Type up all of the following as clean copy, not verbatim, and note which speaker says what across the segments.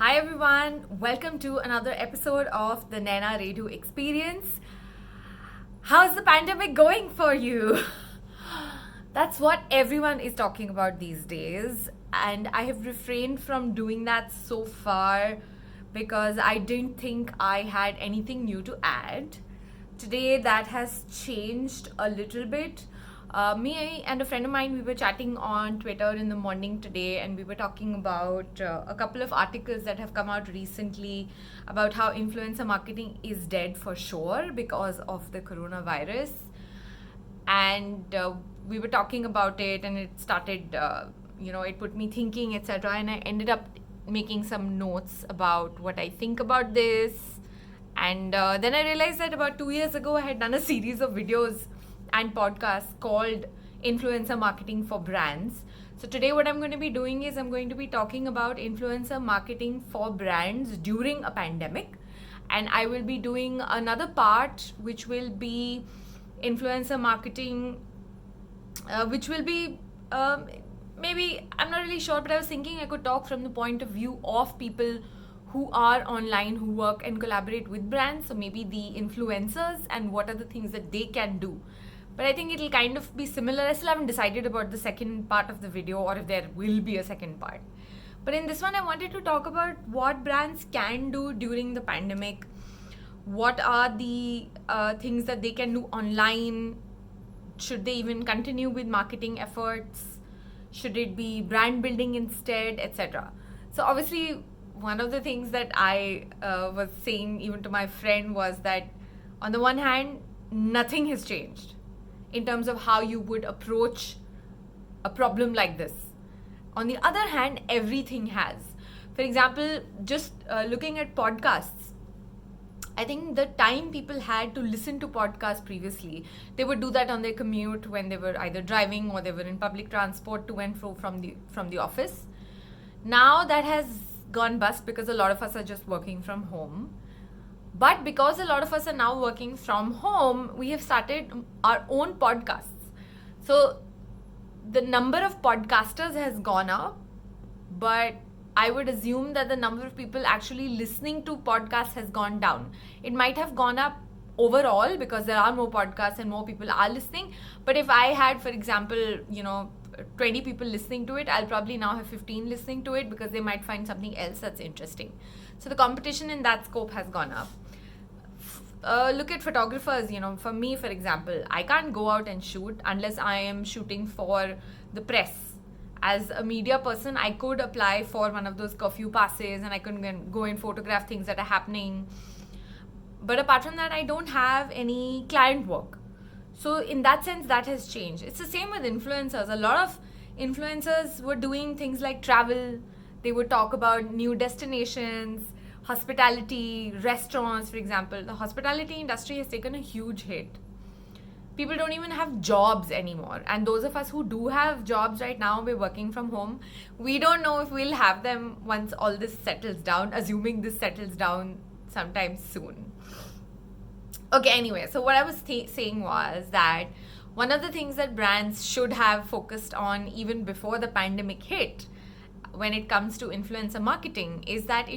Speaker 1: Hi everyone, welcome to another episode of the Naina Redhu experience. How's the pandemic going for you? That's what everyone is talking about these days, and I have refrained from doing that so far because I didn't think I had anything new to add. Today that has changed a little bit. Me and a friend of mine, we were chatting on Twitter in the morning today, and we were talking about a couple of articles that have come out recently about how influencer marketing is dead for sure because of the coronavirus. And we were talking about it, and it started, it put me thinking, etc. And I ended up making some notes about what I think about this. And then I realized that about 2 years ago, I had done a series of videos and podcasts called Influencer Marketing for Brands. So today what I'm going to be doing is I'm going to be talking about influencer marketing for brands during a pandemic. And I will be doing another part which will be influencer marketing, which will be maybe, I'm not really sure, but I was thinking I could talk from the point of view of people who are online, who work and collaborate with brands. So maybe the influencers and what are the things that they can do. But I think it'll kind of be similar. I still haven't decided about the second part of the video or if there will be a second part. But in this one, I wanted to talk about what brands can do during the pandemic. What are the things that they can do online? Should they even continue with marketing efforts? Should it be brand building instead, etc.? So obviously, one of the things that I was saying even to my friend was that on the one hand, nothing has changed in terms of how you would approach a problem like this. On the other hand, everything has. For example, just looking at podcasts, I think the time people had to listen to podcasts previously, they would do that on their commute when they were either driving or they were in public transport to and fro from the office. Now that has gone bust because a lot of us are just working from home. But because a lot of us are now working from home, we have started our own podcasts. So the number of podcasters has gone up, but I would assume that the number of people actually listening to podcasts has gone down. It might have gone up overall because there are more podcasts and more people are listening. But if I had, for example, 20 people listening to it, I'll probably now have 15 listening to it because they might find something else that's interesting. So the competition in that scope has gone up. Look at photographers, for me, for example, I can't go out and shoot unless I am shooting for the press. As a media person, I could apply for one of those curfew passes and I could go and photograph things that are happening. But apart from that, I don't have any client work. So in that sense, that has changed. It's the same with influencers. A lot of influencers were doing things like travel. They would talk about new destinations, hospitality, restaurants, for example. The hospitality industry has taken a huge hit. People don't even have jobs anymore. And those of us who do have jobs right now, we're working from home. We don't know if we'll have them once all this settles down, assuming this settles down sometime soon. Okay, anyway, so what I was saying was that one of the things that brands should have focused on even before the pandemic hit when it comes to influencer marketing is that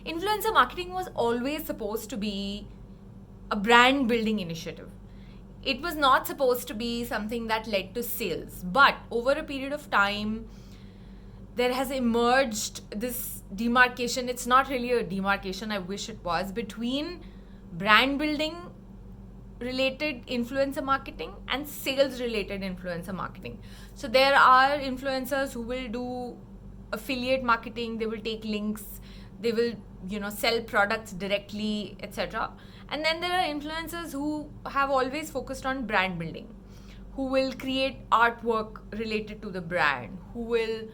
Speaker 1: influencer marketing was always supposed to be a brand building initiative. It was not supposed to be something that led to sales. But over a period of time, there has emerged this demarcation. It's not really a demarcation, I wish it was, between brand building related influencer marketing and sales related influencer marketing. So there are influencers who will do affiliate marketing, they will take links, they will sell products directly, etc. And then there are influencers who have always focused on brand building, who will create artwork related to the brand, who will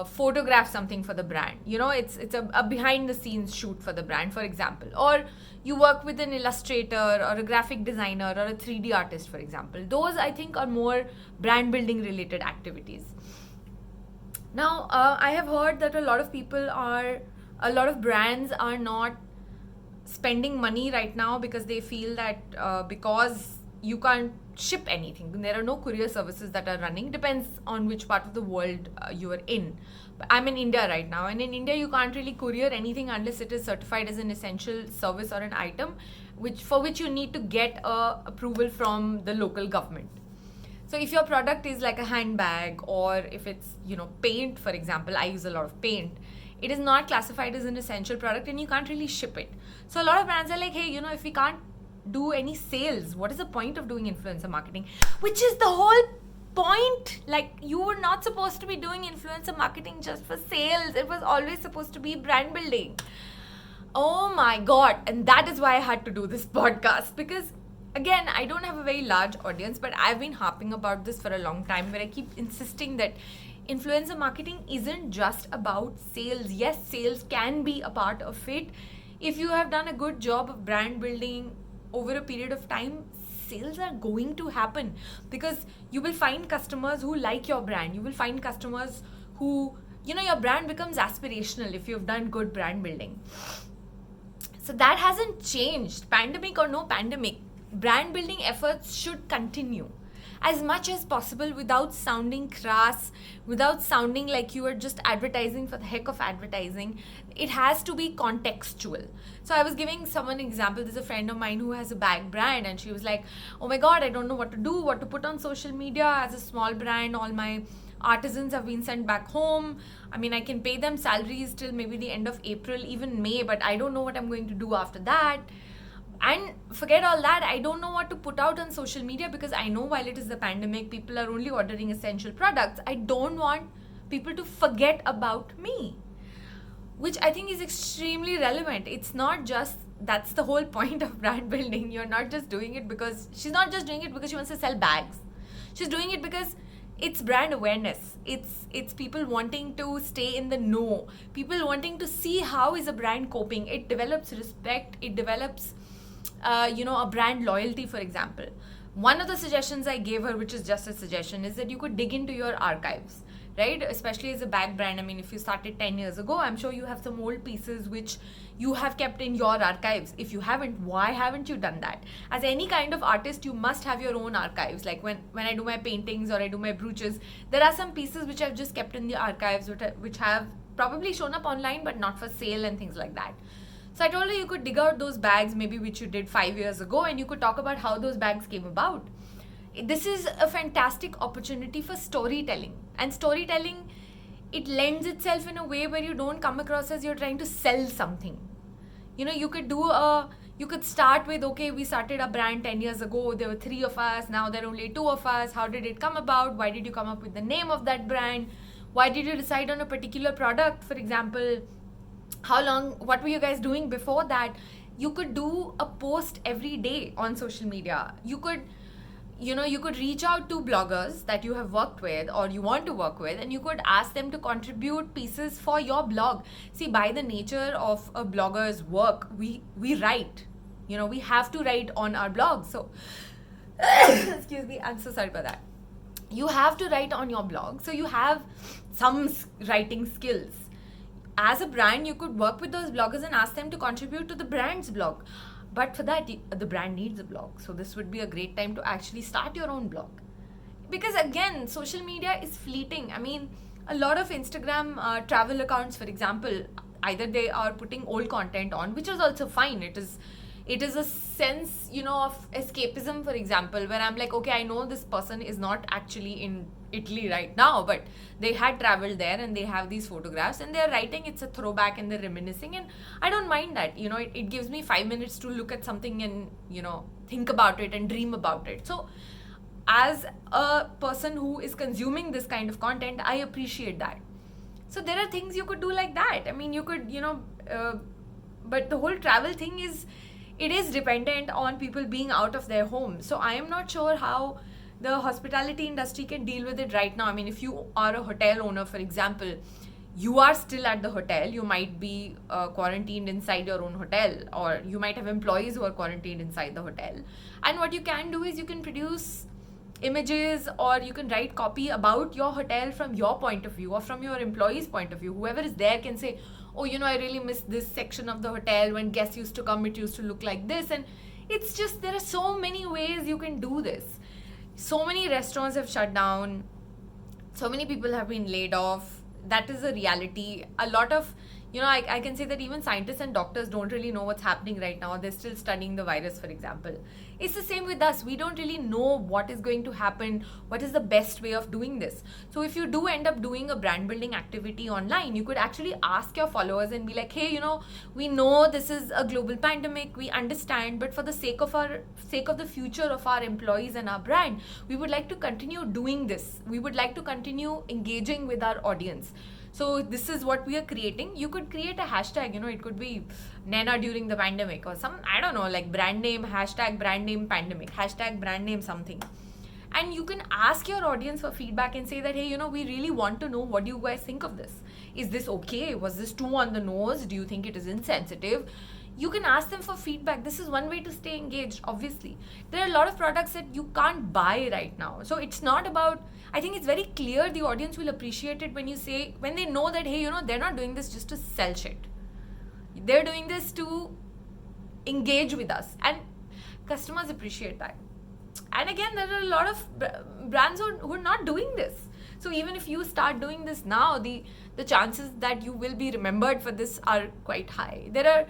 Speaker 1: photograph something for the brand. It's a behind the scenes shoot for the brand, for example. Or you work with an illustrator or a graphic designer or a 3D artist, for example. Those, I think, are more brand building related activities. Now, I have heard that a lot of brands are not spending money right now because they feel that because you can't ship anything. There are no courier services that are running. Depends on which part of the world you are in. But I'm in India right now, and in India you can't really courier anything unless it is certified as an essential service or an item, for which you need to get approval from the local government. So if your product is like a handbag, or if it's, paint, for example, I use a lot of paint, it is not classified as an essential product and you can't really ship it. So a lot of brands are like, hey, if we can't do any sales, what is the point of doing influencer marketing? Which is the whole point. Like, you were not supposed to be doing influencer marketing just for sales. It was always supposed to be brand building. Oh my God. And that is why I had to do this podcast, because again, I don't have a very large audience, but I've been harping about this for a long time, where I keep insisting that influencer marketing isn't just about sales. Yes, sales can be a part of it. If you have done a good job of brand building over a period of time, sales are going to happen, because you will find customers who like your brand. You will find customers who, your brand becomes aspirational if you've done good brand building. So that hasn't changed. Pandemic or no pandemic, brand building efforts should continue as much as possible without sounding crass, without sounding like you are just advertising for the heck of advertising. It has to be contextual. So I was giving someone an example. There's a friend of mine who has a bag brand, and she was like, oh my God, I don't know what to do, what to put on social media. As a small brand, all my artisans have been sent back home. I mean, I can pay them salaries till maybe the end of April, even May, but I don't know what I'm going to do after that. And forget all that, I don't know what to put out on social media, because I know while it is the pandemic, people are only ordering essential products. I don't want people to forget about me, which I think is extremely relevant. It's not just, that's the whole point of brand building. You're not just doing it because, she's not just doing it because she wants to sell bags. She's doing it because it's brand awareness. It's people wanting to stay in the know. People wanting to see how is a brand coping. It develops respect. It develops a brand loyalty, for example. One of the suggestions I gave her, which is just a suggestion, is that you could dig into your archives, right? Especially as a bag brand. I mean, if you started 10 years ago, I'm sure you have some old pieces which you have kept in your archives. If you haven't, why haven't you done that? As any kind of artist, you must have your own archives. Like when I do my paintings or I do my brooches, there are some pieces which I've just kept in the archives, which have probably shown up online, but not for sale and things like that. So I told her you could dig out those bags, maybe which you did 5 years ago, and you could talk about how those bags came about. This is a fantastic opportunity for storytelling. And storytelling, it lends itself in a way where you don't come across as you're trying to sell something. You could start with, okay, we started a brand 10 years ago. There were 3 of us. Now there are only 2 of us. How did it come about? Why did you come up with the name of that brand? Why did you decide on a particular product, for example? What were you guys doing before that? You could do a post every day on social media. You could reach out to bloggers that you have worked with or you want to work with, and you could ask them to contribute pieces for your blog. See, by the nature of a blogger's work, we write. We have to write on our blog. So, excuse me, I'm so sorry for that. You have to write on your blog. So you have some writing skills. As a brand, you could work with those bloggers and ask them to contribute to the brand's blog. But for that, the brand needs a blog. So this would be a great time to actually start your own blog. Because again, social media is fleeting. I mean, a lot of Instagram travel accounts, for example, either they are putting old content on, which is also fine. It is a sense, of escapism, for example, where I'm like, okay, I know this person is not actually in Italy right now, but they had traveled there and they have these photographs and they're writing, it's a throwback and they're reminiscing, and I don't mind that. It gives me 5 minutes to look at something and, think about it and dream about it. So as a person who is consuming this kind of content, I appreciate that. So there are things you could do like that. I mean, you could, but the whole travel thing is dependent on people being out of their home. So I am not sure how the hospitality industry can deal with it right now. I mean, if you are a hotel owner, for example, you are still at the hotel. You might be quarantined inside your own hotel, or you might have employees who are quarantined inside the hotel. And what you can do is you can produce images or you can write copy about your hotel from your point of view or from your employees' point of view. Whoever is there can say, oh, I really miss this section of the hotel. When guests used to come, it used to look like this. And It's just, there are so many ways you can do this. So many restaurants have shut down. So many people have been laid off. That is a reality. A lot of, I can say that even scientists and doctors don't really know what's happening right now. They're still studying the virus, for example. It's the same with us. We don't really know what is going to happen, what is the best way of doing this. So if you do end up doing a brand building activity online, you could actually ask your followers and be like, hey, we know this is a global pandemic, we understand, but for the sake of the future of our employees and our brand, we would like to continue doing this. We would like to continue engaging with our audience. So this is what we are creating. You could create a hashtag, it could be Naina during the pandemic, or some, I don't know, like brand name, hashtag brand name pandemic, hashtag brand name something. And you can ask your audience for feedback and say that, hey, we really want to know what do you guys think of this. Is this okay? Was this too on the nose? Do you think it is insensitive? You can ask them for feedback. This is one way to stay engaged, obviously. There are a lot of products that you can't buy right now. So it's not about, I think it's very clear the audience will appreciate it when they know that, hey, they're not doing this just to sell shit. They're doing this to engage with us. And customers appreciate that. And again, there are a lot of brands who are not doing this. So even if you start doing this now, the chances that you will be remembered for this are quite high. There are,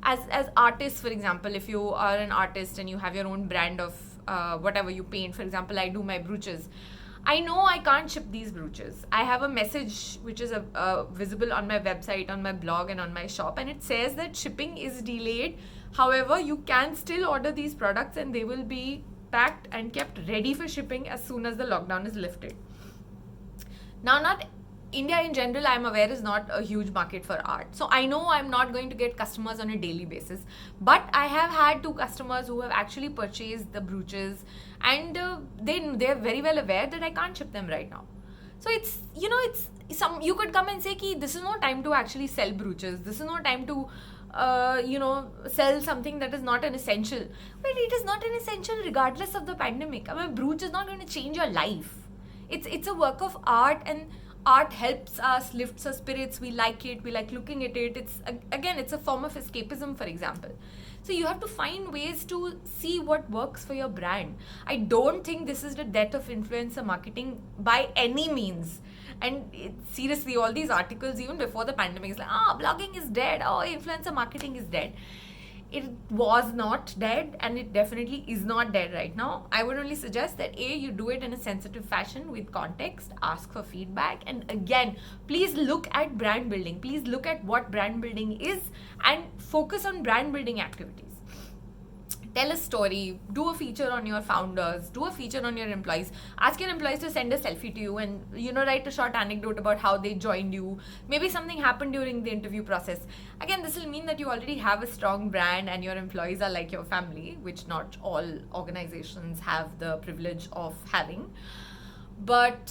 Speaker 1: as artists, for example, if you are an artist and you have your own brand of whatever you paint, for example, I do my brooches. I know I can't ship these brooches. I have a message which is visible on my website, on my blog, and on my shop, and it says that shipping is delayed. However, you can still order these products and they will be packed and kept ready for shipping as soon as the lockdown is lifted. Now, not India in general, I'm aware, is not a huge market for art. So I know I'm not going to get customers on a daily basis. But I have had 2 customers who have actually purchased the brooches, and they're very well aware that I can't ship them right now. So it's, you could come and say, ki, this is no time to actually sell brooches. This is no time to, sell something that is not an essential. But it is not an essential regardless of the pandemic. I mean, brooch is not going to change your life. It's a work of art, and art helps us, lifts our spirits. We like it. We like looking at it. It's a form of escapism, for example. So you have to find ways to see what works for your brand. I don't think this is the death of influencer marketing by any means. And seriously, all these articles, even before the pandemic, is like, blogging is dead. Influencer marketing is dead. It was not dead, and it definitely is not dead right now. I would only suggest that you do it in a sensitive fashion with context, ask for feedback, and again, please look at brand building. Please look at what brand building is and focus on brand building activities. Tell a story, do a feature on your founders, do a feature on your employees. Ask your employees to send a selfie to you and, write a short anecdote about how they joined you. Maybe something happened during the interview process. Again, this will mean that you already have a strong brand and your employees are like your family, which not all organizations have the privilege of having. But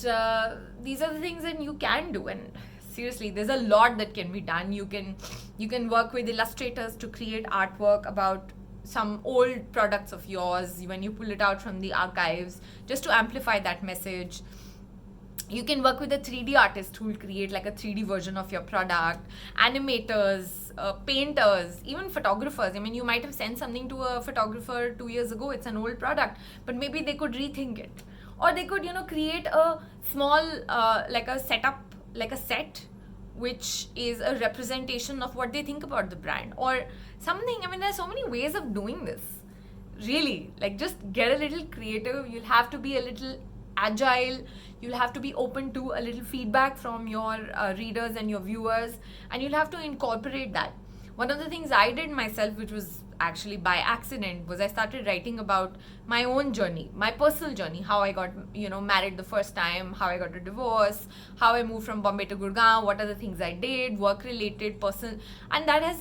Speaker 1: these are the things that you can do, and seriously, there's a lot that can be done. You can work with illustrators to create artwork about some old products of yours when you pull it out from the archives, just to amplify that message. You can work with a 3D artist who will create like a 3D version of your product, animators, painters, even photographers. I mean, you might have sent something to a photographer 2 years ago, it's an old product, but maybe they could rethink it. Or they could, create a small, like a setup, like a set, which is a representation of what they think about the brand or something. I mean, there's so many ways of doing this. Really, like, just get a little creative. You'll have to be a little agile. You'll have to be open to a little feedback from your readers and your viewers, and you'll have to incorporate that. One of the things I did myself, which was actually by accident, was I started writing about my own journey, my personal journey, how I got, married the first time, how I got a divorce, how I moved from Bombay to Gurgaon, what are the things I did, work-related, personal, and that has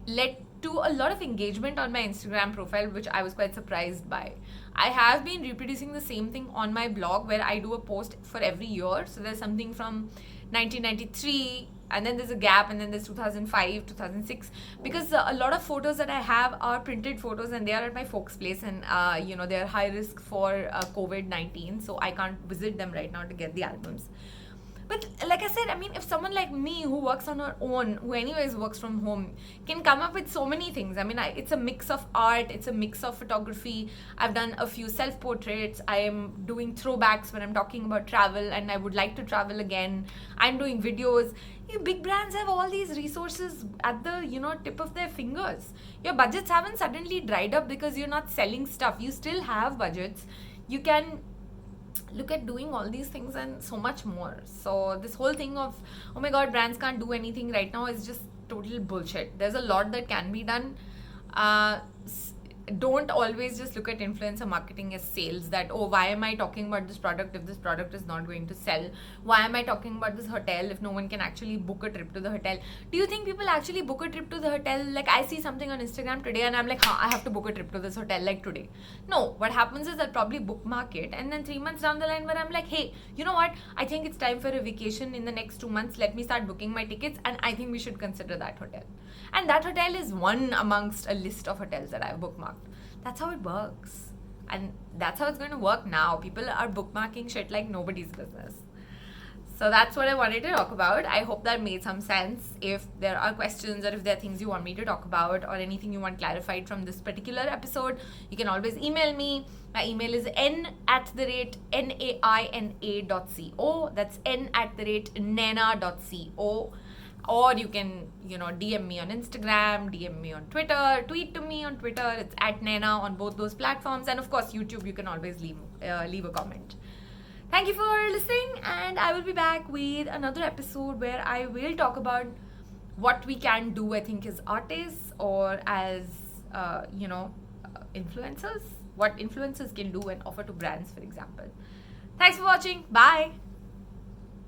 Speaker 1: led to a lot of engagement on my Instagram profile, which I was quite surprised by. I have been reproducing the same thing on my blog, where I do a post for every year. So there's something from 1993, and then there's a gap, and then there's 2005, 2006, because a lot of photos that I have are printed photos, and they are at my folks' place, and they are high risk for COVID-19, so I can't visit them right now to get the albums. But like I said, I mean, if someone like me who works on her own, who anyways works from home, can come up with so many things. I mean, it's a mix of art, it's a mix of photography. I've done a few self-portraits. I am doing throwbacks when I'm talking about travel, and I would like to travel again. I'm doing videos. Big brands have all these resources at the tip of their fingers. Your budgets haven't suddenly dried up because you're not selling stuff. You still have budgets. You can look at doing all these things and so much more. So this whole thing of, oh my god, brands can't do anything right now is just total bullshit. There's a lot that can be done. Don't always just look at influencer marketing as sales, that, oh, why am I talking about this product if this product is not going to sell? Why am I talking about this hotel if no one can actually book a trip to the hotel? Do you think people actually book a trip to the hotel? Like, I see something on Instagram today and I'm like, I have to book a trip to this hotel like today. No, what happens is I'll probably bookmark it, and then 3 months down the line where I'm like, hey, you know what, I think it's time for a vacation in the next 2 months. Let me start booking my tickets, and I think we should consider that hotel. And that hotel is one amongst a list of hotels that I've bookmarked. That's how it works. And that's how it's going to work now. People are bookmarking shit like nobody's business. So that's what I wanted to talk about. I hope that made some sense. If there are questions, or if there are things you want me to talk about, or anything you want clarified from this particular episode, you can always email me. My email is n@naina.co. That's n@naina.co. Or you can, DM me on Instagram, DM me on Twitter, tweet to me on Twitter. It's @Naina on both those platforms. And of course, YouTube, you can always leave a comment. Thank you for listening, and I will be back with another episode where I will talk about what we can do, I think, as artists or as, influencers. What influencers can do and offer to brands, for example. Thanks for watching. Bye.